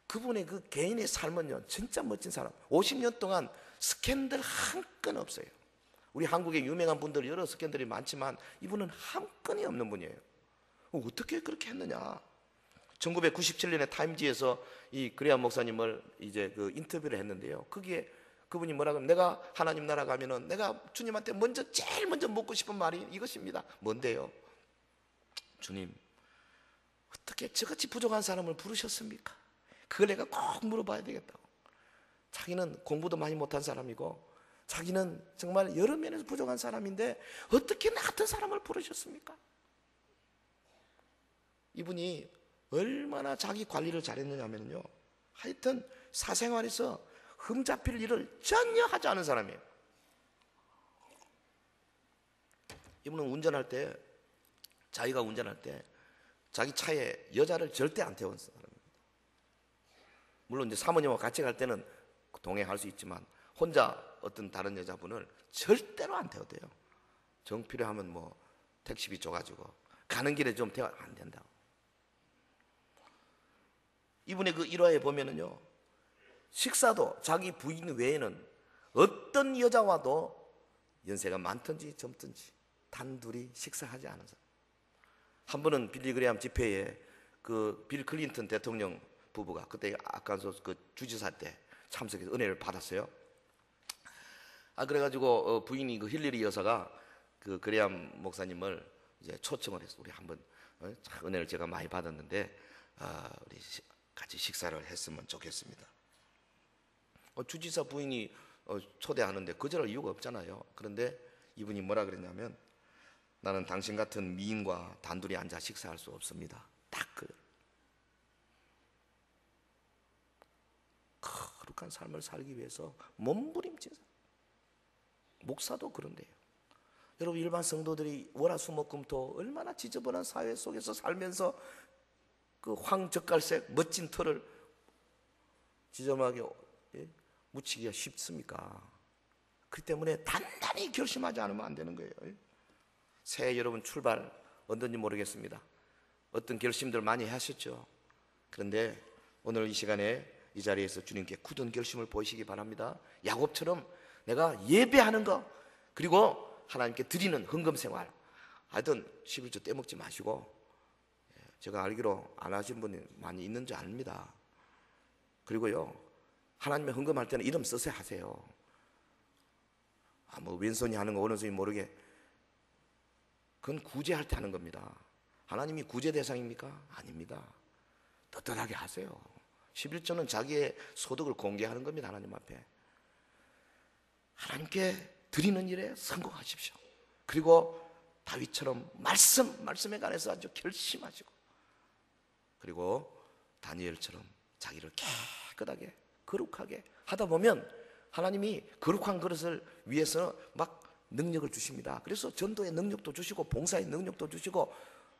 그분의 그 개인의 삶은요 진짜 멋진 사람. 50년 동안 스캔들 한 건 없어요. 우리 한국에 유명한 분들 여러 스캔들이 많지만 이분은 한 건이 없는 분이에요. 어떻게 그렇게 했느냐? 1997년에 타임지에서 이 그레함 목사님을 이제 인터뷰를 했는데요. 거기에 그분이 뭐라고 하면, 내가 하나님 나라 가면은 내가 주님한테 제일 먼저 묻고 싶은 말이 이것입니다. 뭔데요? 주님, 어떻게 저같이 부족한 사람을 부르셨습니까? 그걸 내가 꼭 물어봐야 되겠다고. 자기는 공부도 많이 못한 사람이고 자기는 정말 여러 면에서 부족한 사람인데 어떻게 나 같은 사람을 부르셨습니까? 이분이 얼마나 자기 관리를 잘했느냐 하면요, 하여튼 사생활에서 흠잡힐 일을 전혀 하지 않은 사람이에요. 이분은 자기가 운전할 때 자기 차에 여자를 절대 안 태운 사람입니다. 물론 이제 사모님과 같이 갈 때는 동행할 수 있지만 혼자 어떤 다른 여자분을 절대로 안 태워대요. 정 필요하면 뭐 택시비 줘가지고 가는 길에 좀 태워 안 된다고. 이분의 그 일화에 보면은요, 식사도 자기 부인 외에는 어떤 여자와도 연세가 많든지 젊든지 단둘이 식사하지 않은 사람. 한 번은 빌리 그레함 집회에 빌 클린턴 대통령 부부가 그때 아칸소스 주지사 때 참석해서 은혜를 받았어요. 그래가지고 부인이 힐리리 여사가 그레함 목사님을 이제 초청을 했어. 우리 한번 은혜를 제가 많이 받았는데 우리 같이 식사를 했으면 좋겠습니다. 주지사 부인이 초대하는데 거절할 이유가 없잖아요. 그런데 이분이 뭐라 그랬냐면, 나는 당신 같은 미인과 단둘이 앉아 식사할 수 없습니다. 딱 거룩한 삶을 살기 위해서 몸부림친 사람. 목사도 그런데요. 여러분, 일반 성도들이 월화수목금토 얼마나 지저분한 사회 속에서 살면서 그 황젓갈색 멋진 털을 지저분하게 묻히기가 쉽습니까? 그렇기 때문에 단단히 결심하지 않으면 안 되는 거예요. 새해 여러분 출발 언제인지 모르겠습니다. 어떤 결심들 많이 하셨죠? 그런데 오늘 이 시간에 이 자리에서 주님께 굳은 결심을 보이시기 바랍니다. 야곱처럼 내가 예배하는 거, 그리고 하나님께 드리는 헌금 생활, 하여튼 11조 떼먹지 마시고, 제가 알기로 안 하신 분이 많이 있는 줄 압니다. 그리고요, 하나님의 헌금할 때는 이름 써서 하세요. 뭐 왼손이 하는 거 오른손이 모르게, 그건 구제할 때 하는 겁니다. 하나님이 구제 대상입니까? 아닙니다. 떳떳하게 하세요. 11조는 자기의 소득을 공개하는 겁니다. 하나님 앞에. 하나님께 드리는 일에 성공하십시오. 그리고 다윗처럼 말씀에 관해서 아주 결심하시고, 그리고 다니엘처럼 자기를 깨끗하게 거룩하게 하다 보면 하나님이 거룩한 그릇을 위해서 막 능력을 주십니다. 그래서 전도의 능력도 주시고 봉사의 능력도 주시고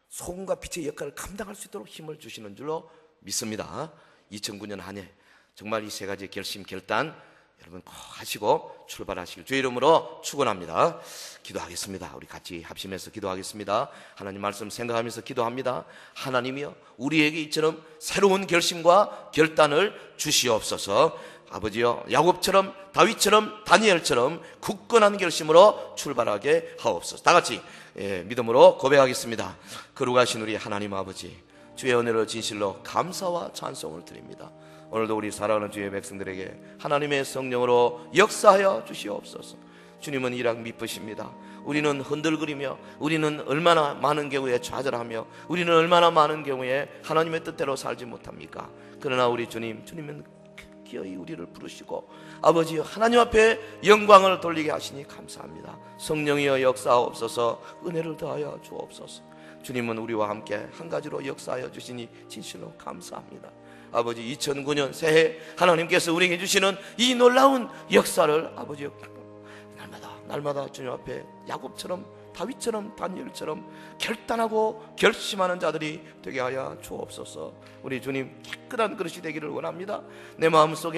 소금과 빛의 역할을 감당할 수 있도록 힘을 주시는 줄로 믿습니다. 2009년 한 해 정말 이 세 가지 결심 결단 여러분 꼭 하시고 출발하시길 주의 이름으로 축원합니다. 기도하겠습니다. 우리 같이 합심해서 기도하겠습니다. 하나님 말씀 생각하면서 기도합니다. 하나님이여, 우리에게 이처럼 새로운 결심과 결단을 주시옵소서. 아버지여, 야곱처럼 다윗처럼 다니엘처럼 굳건한 결심으로 출발하게 하옵소서. 다 같이 믿음으로 고백하겠습니다. 거룩하신 우리 하나님 아버지, 주의 은혜로 진실로 감사와 찬송을 드립니다. 오늘도 우리 사랑하는 주의 백성들에게 하나님의 성령으로 역사하여 주시옵소서. 주님은 일학 미쁘십니다. 우리는 흔들거리며, 우리는 얼마나 많은 경우에 좌절하며, 우리는 얼마나 많은 경우에 하나님의 뜻대로 살지 못합니까? 그러나 우리 주님은 기어이 우리를 부르시고 아버지 하나님 앞에 영광을 돌리게 하시니 감사합니다. 성령이여 역사하옵소서. 은혜를 더하여 주옵소서. 주님은 우리와 함께 한 가지로 역사하여 주시니 진실로 감사합니다. 아버지 2009년 새해 하나님께서 우리에게 주시는 이 놀라운 역사를 아버지 날마다 주님 앞에 야곱처럼 다윗처럼 다니엘처럼 결단하고 결심하는 자들이 되게 하여 주옵소서. 우리 주님 깨끗한 그릇이 되기를 원합니다. 내 마음속에